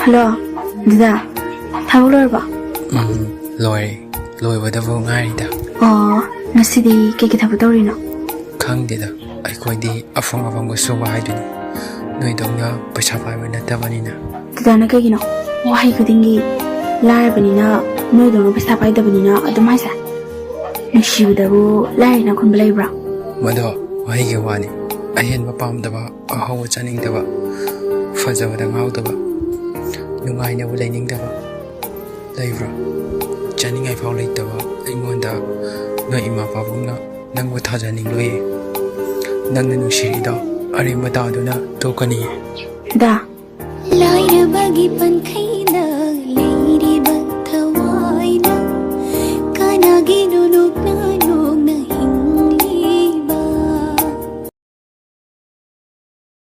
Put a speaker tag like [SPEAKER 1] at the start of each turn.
[SPEAKER 1] Hello, Dada. Thabo lorba?
[SPEAKER 2] Loi. Loi bada vo ngai da.
[SPEAKER 1] Oh, ngasidi ke thabo torino.
[SPEAKER 2] Khang de da. Ai koi di afong go so wai du ni. Noi dong na paisa pai wa na ta bani na.
[SPEAKER 1] Dada na ke gino. Wahai kudingi lai bani na noi dong paisa pai da bani na adumai sa. Nishiu da bu lai na kun blai bra.
[SPEAKER 2] Mado wai ge wa ni. Ai hen ba pam da ba a haw chaning da ba. Fa ja da ngau da ba. Nungai na bu lai ning da ba. Lai bra. Chaning ai phau lai da ba. Ai ngon da ngai ima pa bu na nang bu tha ja ning loi. Nang na nu shiri da. Ari ma da du na to ka ni.
[SPEAKER 1] Da.
[SPEAKER 3] Lai bagi pan khaina